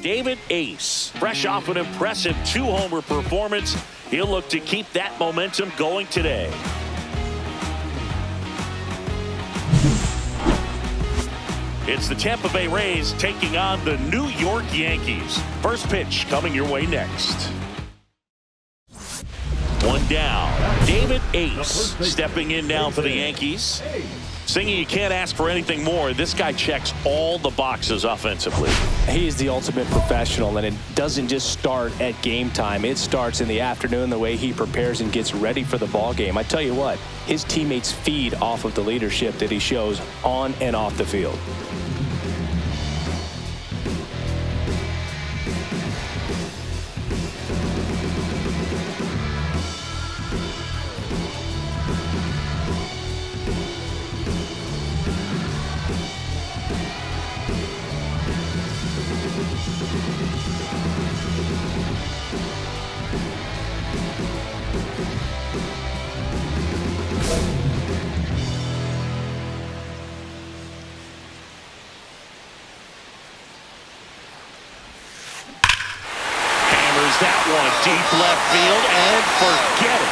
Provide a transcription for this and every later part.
David Ace, fresh off an impressive 2-homer performance, he'll look to keep that momentum going today. It's the Tampa Bay Rays taking on the New York Yankees. First pitch coming your way next. One down. David Ace stepping in now for the Yankees. Singing, you can't ask for anything more. This guy checks all the boxes offensively. He's the ultimate professional, and it doesn't just start at game time. It starts in the afternoon, the way he prepares and gets ready for the ball game. I tell you what, his teammates feed off of the leadership that he shows on and off the field. That one deep left field, and forget it.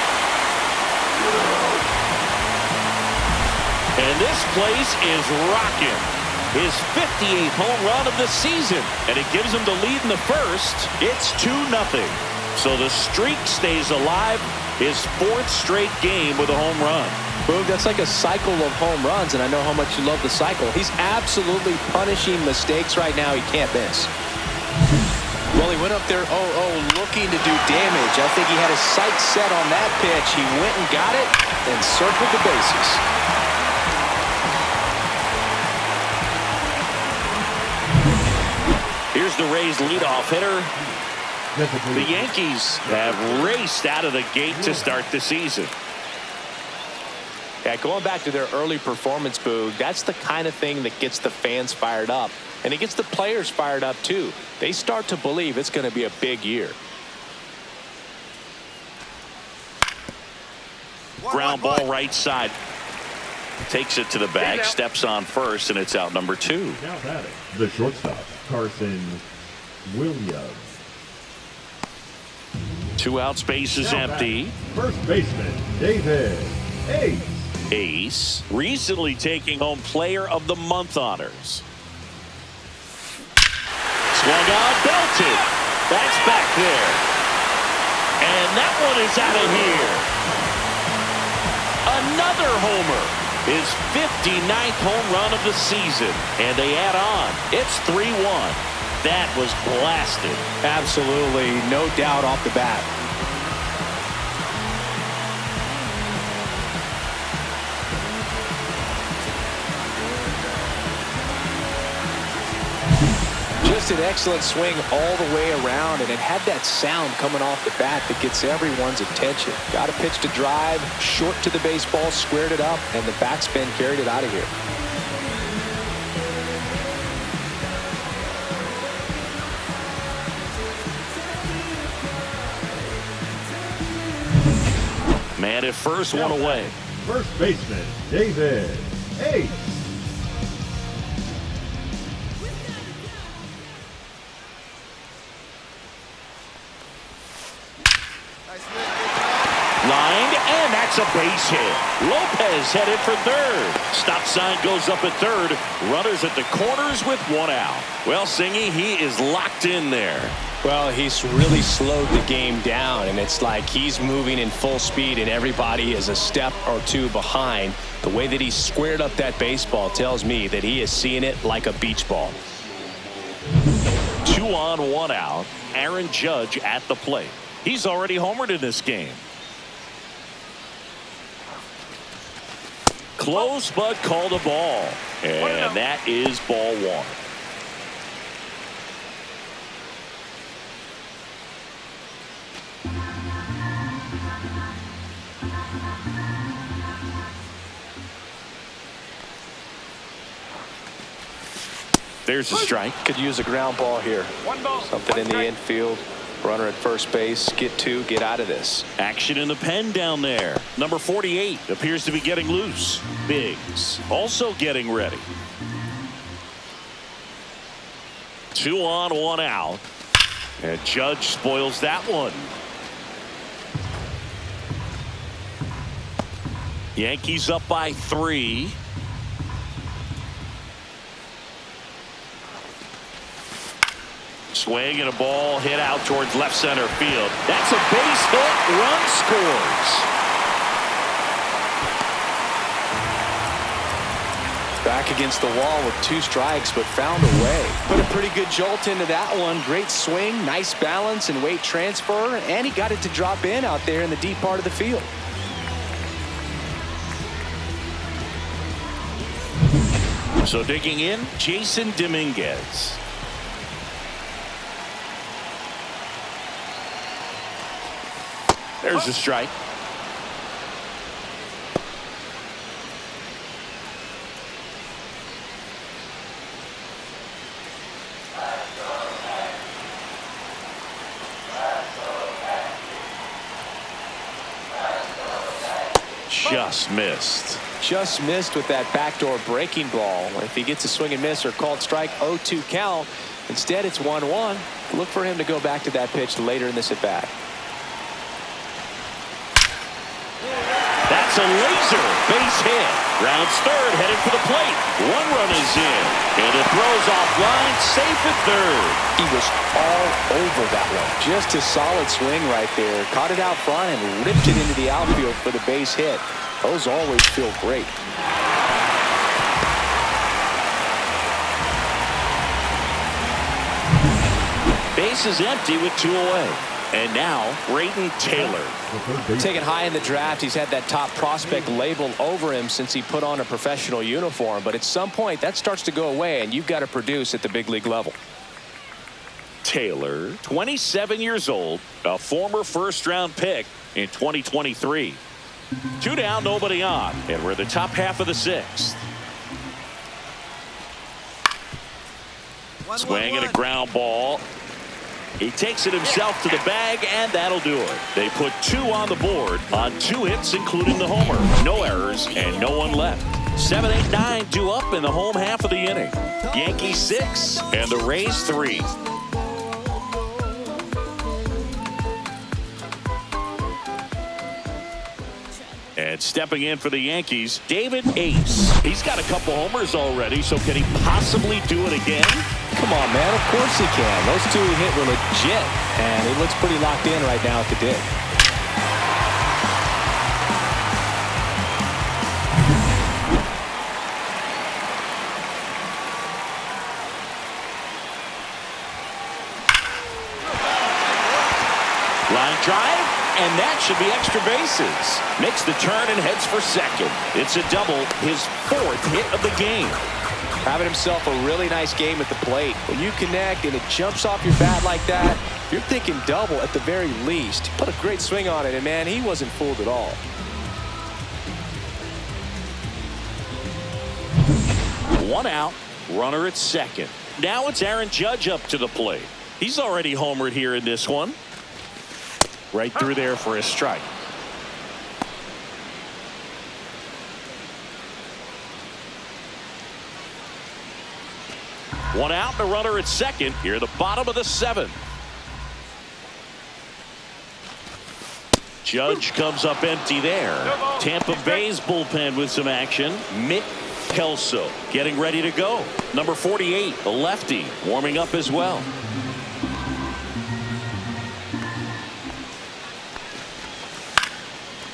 And this place is rocking. His 58th home run of the season, and it gives him the lead in the first. It's 2-0. So the streak stays alive. His 4th straight game with a home run. Boog, that's like a cycle of home runs, and I know how much you love the cycle. He's absolutely punishing mistakes right now. He can't miss. Well, he went up there 0-0 looking to do damage. I think he had his sights set on that pitch. He went and got it and circled the bases. Here's the Rays leadoff hitter. The Yankees have raced out of the gate to start the season. Yeah, going back to their early performance, Boog, that's the kind of thing that gets the fans fired up. And it gets the players fired up, too. They start to believe it's going to be a big year. Ground ball right side. Takes it to the bag, steps on first, and it's out number 2. Now batting, the shortstop, Carson Williams. 2 outs, base is empty. First baseman, David Ace. Ace recently taking home Player of the Month honors. Swung on, belted. That's back there. And that one is out of here. Another homer. His 59th home run of the season. And they add on. It's 3-1. That was blasted. Absolutely. No doubt off the bat. Just an excellent swing all the way around, and it had that sound coming off the bat that gets everyone's attention. Got a pitch to drive, short to the baseball, squared it up, and the backspin carried it out of here. Man at first, one away. First baseman, David Ace. Lined, and that's a base hit. Lopez headed for third. Stop sign goes up at third. Runners at the corners with 1 out. Well, Singy, he is locked in there. Well, he's really slowed the game down, and it's like he's moving in full speed, and everybody is a step or 2 behind. The way that he squared up that baseball tells me that he is seeing it like a beach ball. 2 on, 1 out. Aaron Judge at the plate. He's already homered in this game. Close, but called a ball. And that is ball 1. There's a strike. Could use a ground ball here. Something in the infield. Runner at first base. Get 2. Get out of this. Action in the pen down there. Number 48 appears to be getting loose. Biggs also getting ready. 2 on, 1 out. And Judge spoils that one. Yankees up by 3. Swing and a ball hit out towards left center field. That's a base hit. Run scores. Back against the wall with 2 strikes, but found a way. Put a pretty good jolt into that one. Great swing, nice balance and weight transfer, and he got it to drop in out there in the deep part of the field. So digging in, Jason Dominguez. There's a strike. Just missed. Just missed with that backdoor breaking ball. If he gets a swing and miss or called strike, 0-2 count. Instead, it's 1-1. Look for him to go back to that pitch later in this at bat. That's a laser base hit. Rounds third, headed for the plate. 1 run is in, and it throws offline, safe at third. He was all over that one. Just a solid swing right there. Caught it out front and ripped it into the outfield for the base hit. Those always feel great. Base is empty with 2 away. And now, Brayden Taylor. Taken high in the draft, he's had that top prospect label over him since he put on a professional uniform. But at some point, that starts to go away, and you've got to produce at the big league level. Taylor, 27 years old, a former first-round pick in 2023. 2 down, nobody on, and we're the top half of the 6th. Swing and a ground ball. He takes it himself to the bag, and that'll do it. They put 2 on the board on 2 hits, including the homer. No errors and no one left. 7, 8, 9 due up in the home half of the inning. Yankees 6 and the Rays 3. And stepping in for the Yankees, David Ace. He's got a couple homers already, so can he possibly do it again? Come on, man. Of course he can. Those 2 he hit were legit, and he looks pretty locked in right now at the dig. Line drive, and that should be extra bases. Makes the turn and heads for second. It's a double, his 4th hit of the game. Having himself a really nice game at the plate. When you connect and it jumps off your bat like that, you're thinking double at the very least. Put a great swing on it, and man, he wasn't fooled at all. One out, runner at second. Now it's Aaron Judge up to the plate. He's already homered here in this one. Right through there for a strike. One out and a runner at second. Here the bottom of the 7th. Judge comes up empty there. Tampa Bay's bullpen with some action. Mick Kelso getting ready to go. Number 48, the lefty, warming up as well.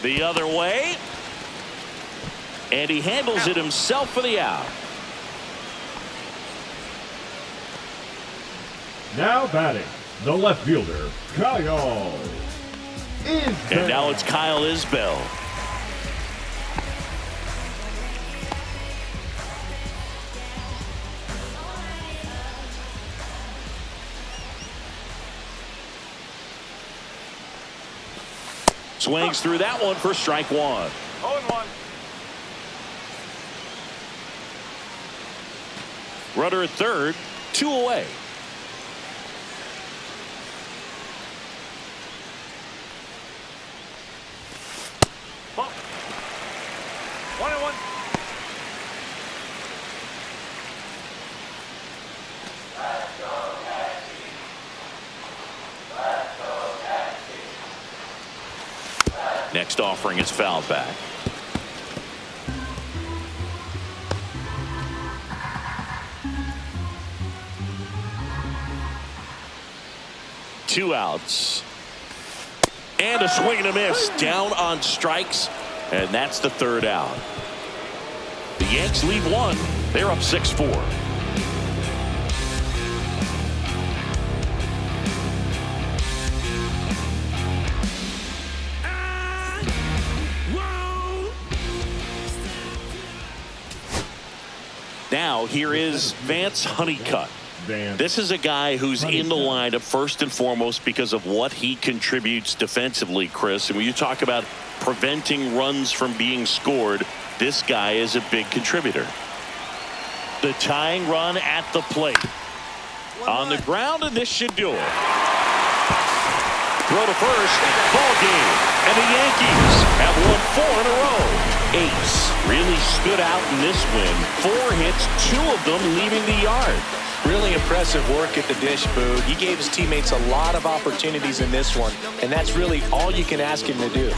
The other way. And he handles it himself for the out. Now batting, the left fielder, Kyle Isbell. And now it's Kyle Isbell. Swings through that one for strike 1. 0-1. Runner at third, 2 away. Bump. 1-1. Next offering is fouled back. Two outs. And a swing and a miss. Down on strikes. And that's the third out. The Yanks lead one. They're up 6-4. Now here is Vance Honeycutt. This is a guy who's in the lineup first and foremost because of what he contributes defensively, Chris. And when you talk about preventing runs from being scored, this guy is a big contributor. The tying run at the plate. On the ground, and this should do it. Throw to first. Ball game. And the Yankees have won 4 in a row. Ace really stood out in this win. 4 hits, 2 of them leaving the yard. Really impressive work at the dish, Boog. He gave his teammates a lot of opportunities in this one, and that's really all you can ask him to do.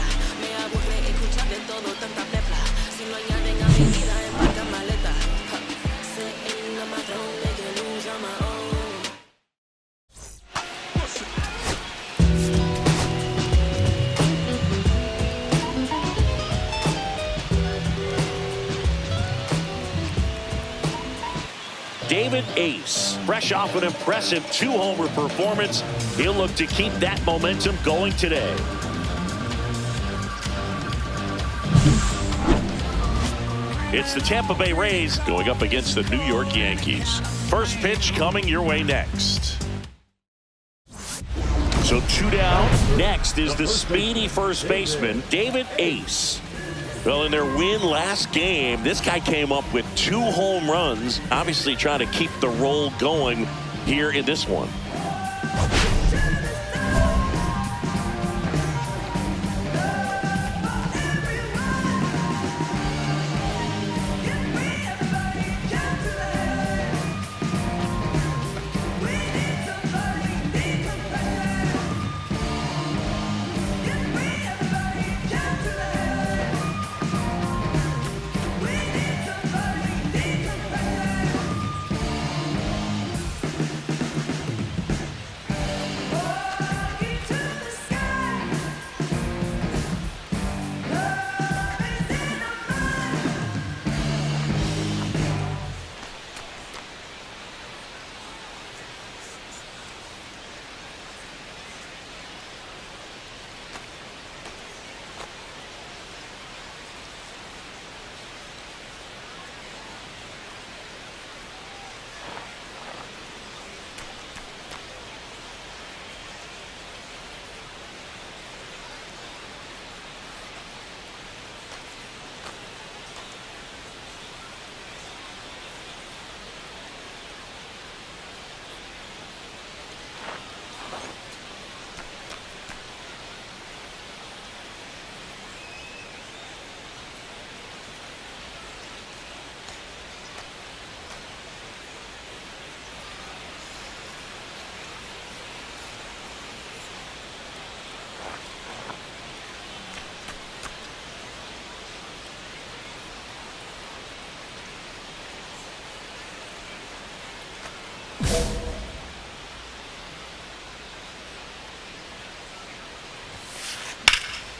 David Ace, fresh off an impressive 2-homer performance. He'll look to keep that momentum going today. It's the Tampa Bay Rays going up against the New York Yankees. First pitch coming your way next. So 2 down. Next is the speedy first baseman, David Ace. Well, in their win last game, this guy came up with 2 home runs, obviously trying to keep the roll going here in this one.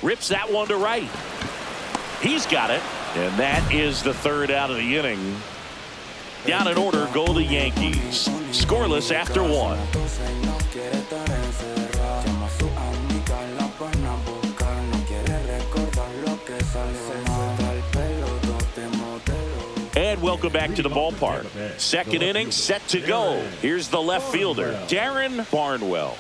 Rips that one to right. He's got it. And that is the third out of the inning. Down in order go the Yankees. Scoreless after 1. And welcome back to the ballpark. Second inning set to go. Here's the left fielder, Darren Barnwell.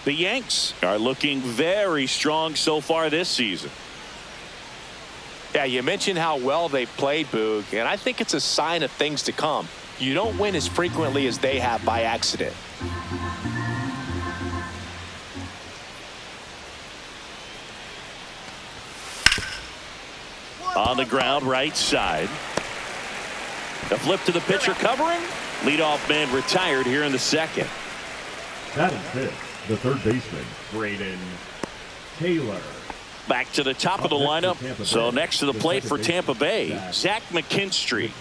The Yanks are looking very strong so far this season. Yeah, you mentioned how well they played, Boog, and I think it's a sign of things to come. You don't win as frequently as they have by accident. On the ground, right side. The flip to the pitcher covering. Leadoff man retired here in the second. That is it. the third baseman, Braden Taylor. Back to the top of the lineup. So next to the plate for Tampa Bay, Zach McKinstry.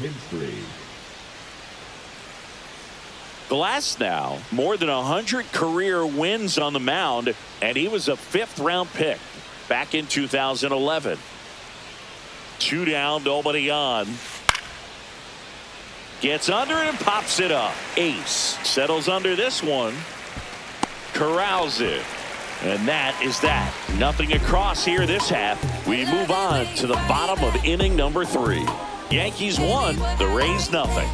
Glass now, more than 100 career wins on the mound, and he was a 5th-round pick back in 2011. 2 down, nobody on. Gets under it and pops it up. Ace settles under this one. Corrals it. And that is that. Nothing across here this half. We move on to the bottom of inning number 3. Yankees 1, the Rays nothing.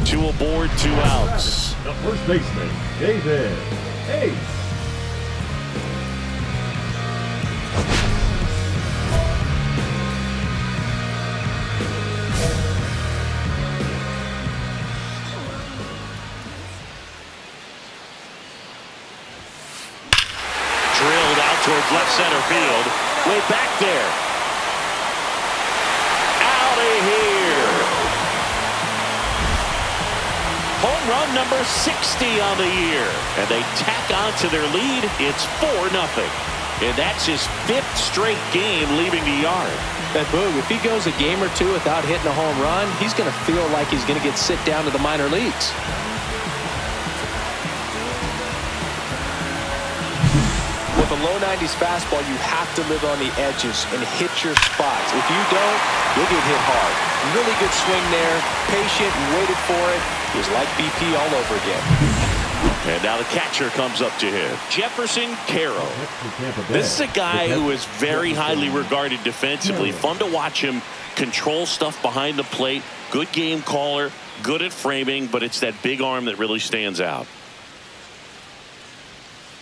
2 aboard, 2 outs. The first baseman, David Ace. Towards left center field. Way back there. Out of here. Home run number 60 on the year. And they tack on to their lead. It's 4-0. And that's his 5th straight game leaving the yard. That Boog, if he goes a game or 2 without hitting a home run, he's going to feel like he's going to get sit down to the minor leagues. With a low 90s fastball, you have to live on the edges and hit your spots. If you don't, you'll get hit hard. Really good swing there. Patient and waited for it. It was like BP all over again. And now the catcher comes up to him. Jefferson Carroll. This is a guy who is very highly regarded defensively. Fun to watch him control stuff behind the plate. Good game caller. Good at framing. But it's that big arm that really stands out.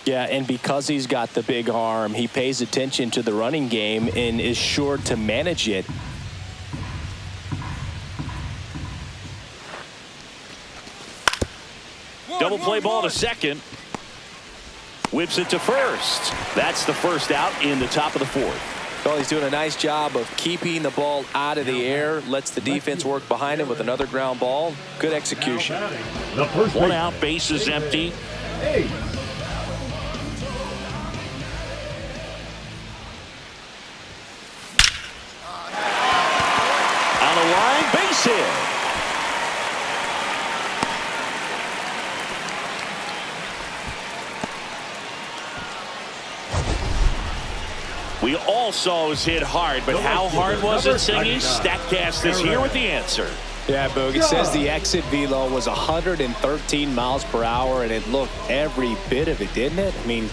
Yeah, and because he's got the big arm, he pays attention to the running game and is sure to manage it. Double play ball to second. Whips it to first. That's the first out in the top of the 4th. Well, he's doing a nice job of keeping the ball out of the air. Lets the defense work behind him with another ground ball. Good execution. 1 out, base is empty. Base hit. We all saw it was hit hard, but how hard was it, Singy? Statcast is here with the answer. Yeah, Boog, it says the exit velo was 113 miles per hour, and it looked every bit of it, didn't it? I mean,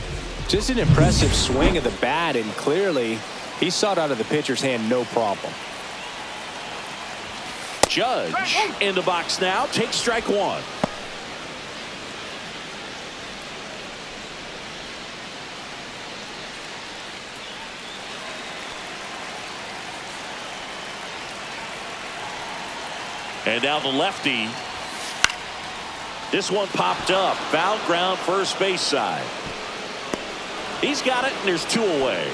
just an impressive swing of the bat, and clearly he saw it out of the pitcher's hand, no problem. Judge in the box now. Takes strike 1. And now the lefty. This one popped up. Foul ground first base side. He's got it, and there's 2 away.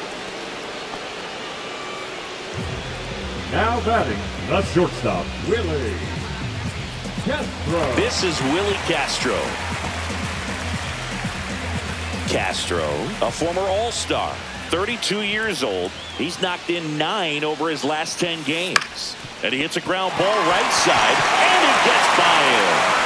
Now batting, the shortstop, Willie Castro. This is Willie Castro. Castro, a former All-Star, 32 years old. He's knocked in 9 over his last 10 games. And he hits a ground ball right side, and he gets by him.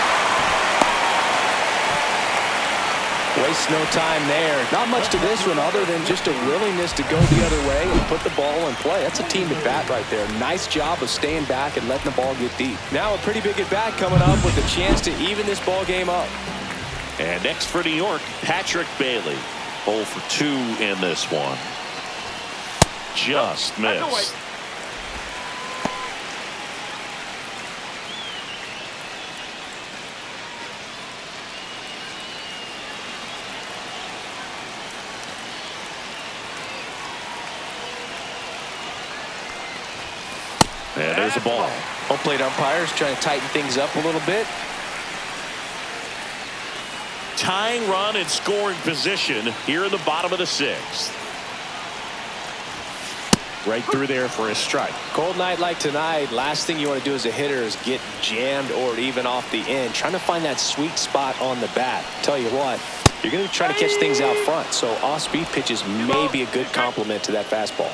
Waste no time there. Not much to this one other than just a willingness to go the other way and put the ball in play. That's a team at bat right there. Nice job of staying back and letting the ball get deep. Now a pretty big at bat coming up with a chance to even this ball game up. And next for New York, Patrick Bailey. 0 for 2 in this one. Just missed. And there's a ball. Home plate umpires trying to tighten things up a little bit. Tying run in scoring position here in the bottom of the 6th. right through there for a strike. Cold night like tonight, last thing you want to do as a hitter is get jammed or even off the end. Trying to find that sweet spot on the bat. Tell you what, you're going to try to catch things out front, so off-speed pitches may be a good complement to that fastball.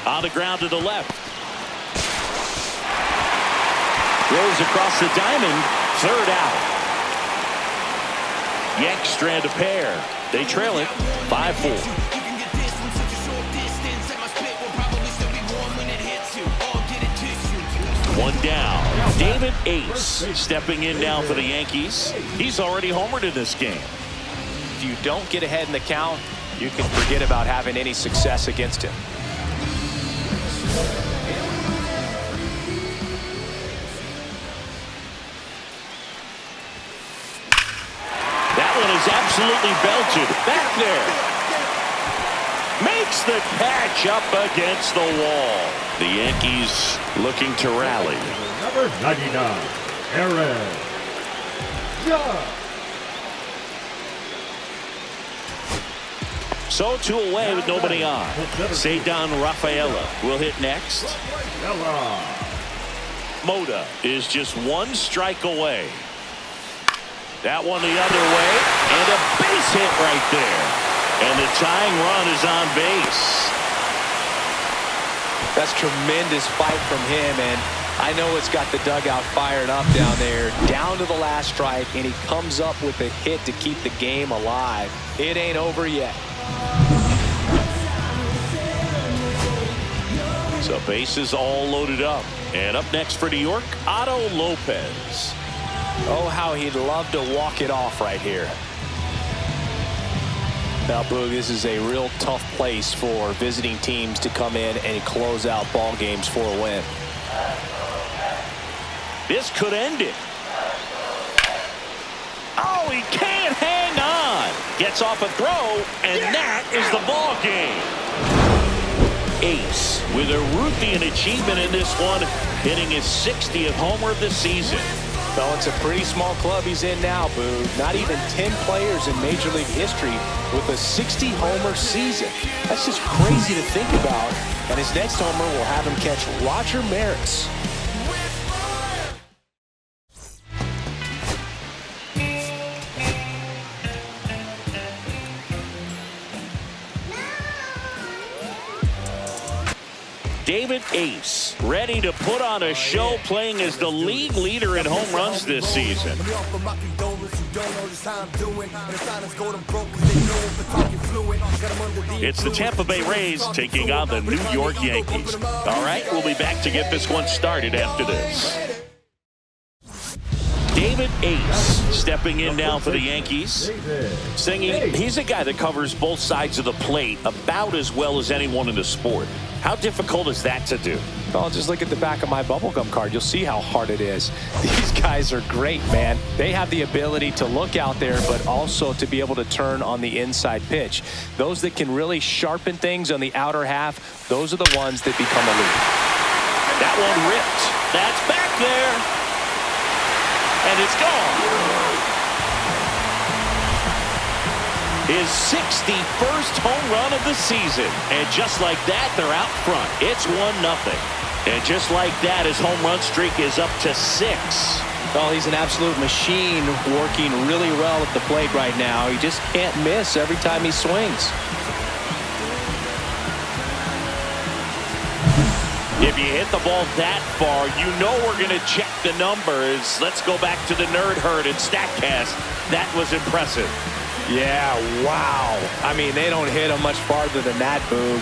On the ground to the left. Rolls across the diamond. Third out. Yanks strand a pair. They trail it 5-4. One down. David Ace stepping in now for the Yankees. He's already homered in this game. If you don't get ahead in the count, you can forget about having any success against him. That one is absolutely belted. Back there. Makes the catch up against the wall. The Yankees looking to rally. Number 99, Aaron Judge. So 2 away with nobody on. Cedar Rafaela will hit next. Moda is just 1 strike away. That one the other way, and a base hit right there. And the tying run is on base. That's tremendous fight from him, and I know it's got the dugout fired up down there. Down to the last strike, and he comes up with a hit to keep the game alive. It ain't over yet. So bases all loaded up. And up next for New York, Otto Lopez. Oh, how he'd love to walk it off right here. Now, Boog, this is a real tough place for visiting teams to come in and close out ball games for a win. This could end it. Oh, he can't hang on. Gets off a throw, and that is the ball game. Ace with a Ruthian achievement in this one, hitting his 60th homer of the season. Well, it's a pretty small club he's in now, Boo. Not even 10 players in Major League history with a 60-homer season. That's just crazy to think about. And his next homer will have him catch Roger Maris. David Ace ready to put on a show, playing as the league leader in home runs this season. It's the Tampa Bay Rays taking on the New York Yankees. All right, we'll be back to get this one started after this. David Ace stepping in now for the Yankees. Singing, he's a guy that covers both sides of the plate about as well as anyone in the sport. How difficult is that to do? Well, just look at the back of my bubblegum card. You'll see how hard it is. These guys are great, man. They have the ability to look out there, but also to be able to turn on the inside pitch. Those that can really sharpen things on the outer half, those are the ones that become elite. That one ripped. That's back there. And it's gone. His 61st home run of the season. And just like that, they're out front. It's 1-0. And just like that, his home run streak is up to 6. Well, he's an absolute machine, working really well at the plate right now. He just can't miss every time he swings. If you hit the ball that far, you know we're going to check the numbers. Let's go back to the Nerd Herd and StatCast. That was impressive. Yeah, wow. I mean, they don't hit him much farther than that, Boog.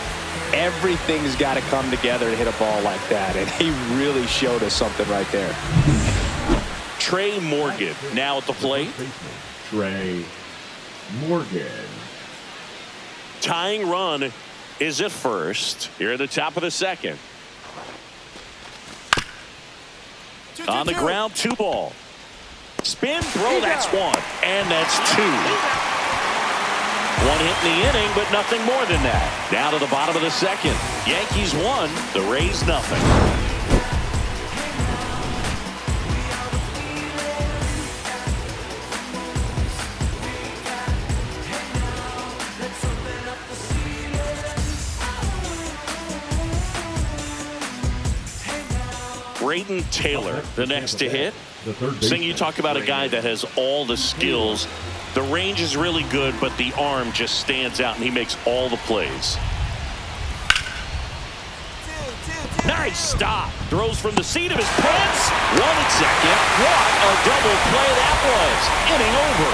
Everything's got to come together to hit a ball like that, and he really showed us something right there. Trey Morgan now at the plate. Trey Morgan. Tying run is at first. Here at the top of the second. On the ground, 2 ball. Spin throw, that's 1. And that's 2. 1 hit in the inning, but nothing more than that. Down to the bottom of the second. Yankees 1, the Rays nothing. Brayden Taylor, the next to hit. The third Sing, you baseman, talk about a guy that has all the skills. The range is really good, but the arm just stands out, and he makes all the plays. Nice stop. Throws from the seat of his pants. One at second. What a double play that was. Inning over.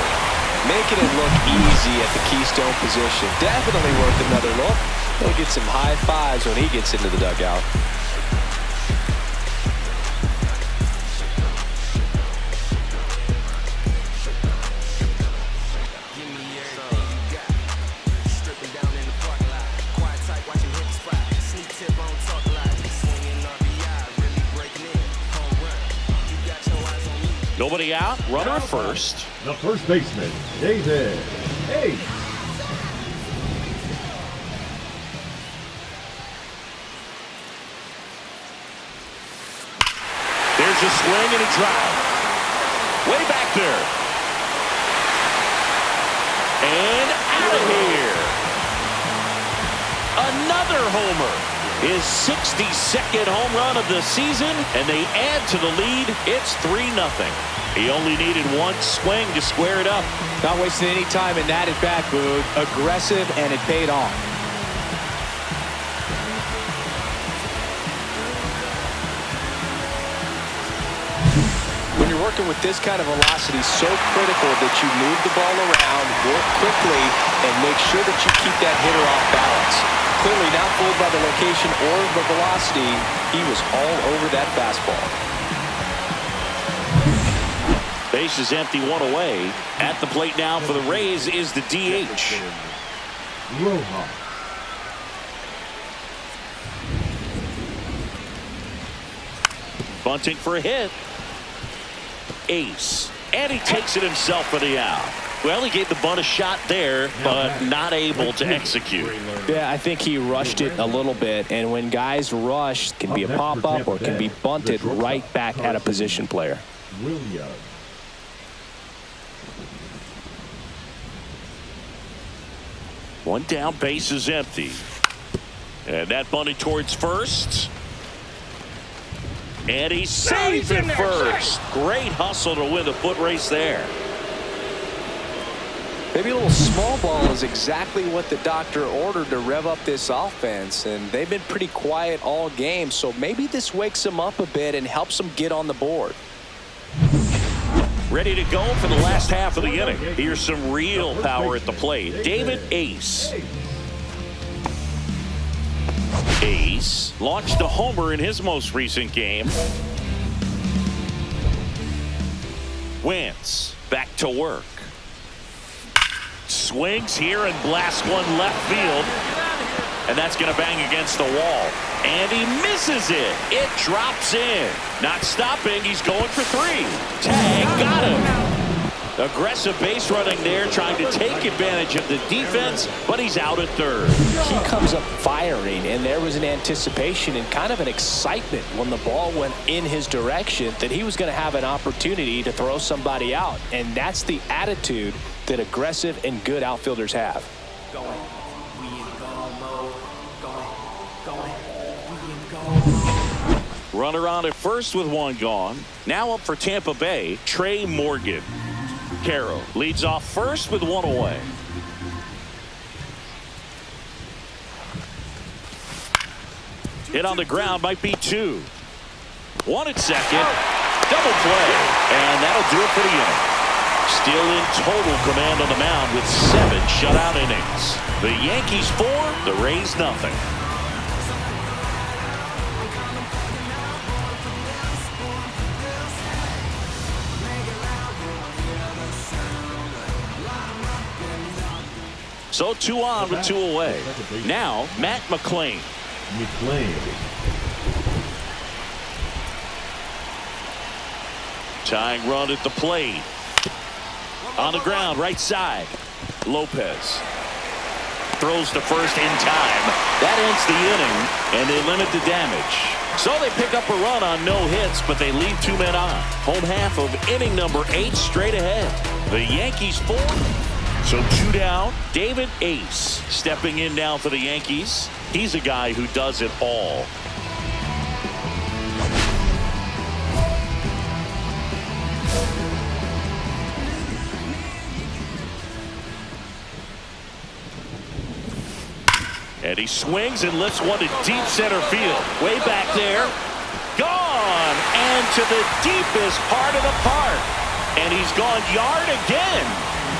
Making it look easy at the keystone position. Definitely worth another look. He'll get some high fives when he gets into the dugout. Nobody out. Runner at first. The first baseman, David Ace. There's a swing and a drive. Way back there. And out of here. Another homer. His 62nd home run of the season, and they add to the lead. It's 3-0. He only needed one swing to square it up. Not wasting any time in that at-bat, Boog. Aggressive, and it paid off. When you're working with this kind of velocity, so critical that you move the ball around, work quickly, and make sure that you keep that hitter off balance. Clearly not fooled by the location or the velocity. He was all over that fastball. Base is empty, one away. At the plate now for the Rays is the DH. Rojas. Bunting for a hit. Ace. And he takes it himself for the out. Well, he gave the bunt a shot there, but not able to execute. Yeah, I think he rushed it a little bit, and when guys rush, it can be a pop-up or it can be bunted right back at a position player. Williams. One down, base is empty. And that bunted towards first. And he's safe at first. Great hustle to win the foot race there. Maybe a little small ball is exactly what the doctor ordered to rev up this offense, and they've been pretty quiet all game, so maybe this wakes them up a bit and helps them get on the board. Ready to go for the last half of the inning. Here's some real power at the plate. David Ace. Ace launched a homer in his most recent game. Wentz back to work. Swings here and blasts one left field. And that's going to bang against the wall. And he misses it. It drops in. Not stopping. He's going for three. Tag got him. Aggressive base running there, trying to take advantage of the defense, but he's out at third. He comes up firing, and there was an anticipation and kind of an excitement when the ball went in his direction that he was going to have an opportunity to throw somebody out. And that's the attitude that aggressive and good outfielders have. Runner on at first with one gone. Now up for Tampa Bay, Trey Morgan. Carroll leads off first with one away. Hit on the ground, might be two. One at second. Double play. And that'll do it for the inning. Still in total command on the mound with 7 shutout innings. The Yankees 4, the Rays nothing. So 2 on with 2 away. Now Matt McClain. Tying run at the plate. On the ground, right side. Lopez throws to first in time. That ends the inning, and they limit the damage. So they pick up a run on no hits, but they leave 2 men on. Home half of inning number 8 straight ahead. The Yankees 4. So 2 down. David Ace stepping in now for the Yankees. He's a guy who does it all. And he swings and lifts one to deep center field. Way back there. Gone. And to the deepest part of the park. And he's gone yard again.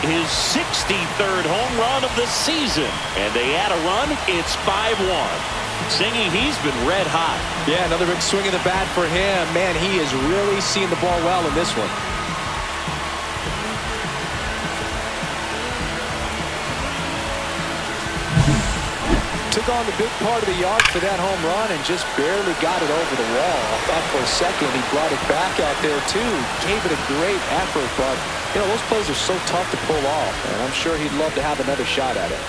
His 63rd home run of the season. And they add a run. It's 5-1. Singy, he's been red hot. Yeah, another big swing of the bat for him. Man, he is really seeing the ball well in this one. Took on the big part of the yard for that home run and just barely got it over the wall. I thought for a second he brought it back out there too. Gave it a great effort, but you know, those plays are so tough to pull off, and I'm sure he'd love to have another shot at it.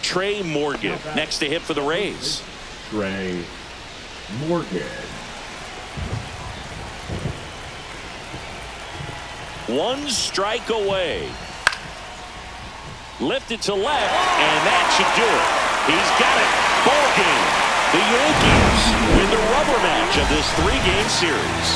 Trey Morgan next to hit for the Rays. Trey Morgan. One strike away. Lifted to left, and that should do it. He's got it. Ball game. The Yankees win the rubber match of this 3-game series.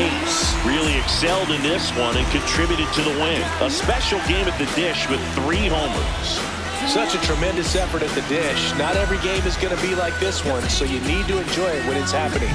Ace really excelled in this one and contributed to the win. A special game at the dish with 3 homers. Such a tremendous effort at the dish. Not every game is going to be like this one, so you need to enjoy it when it's happening.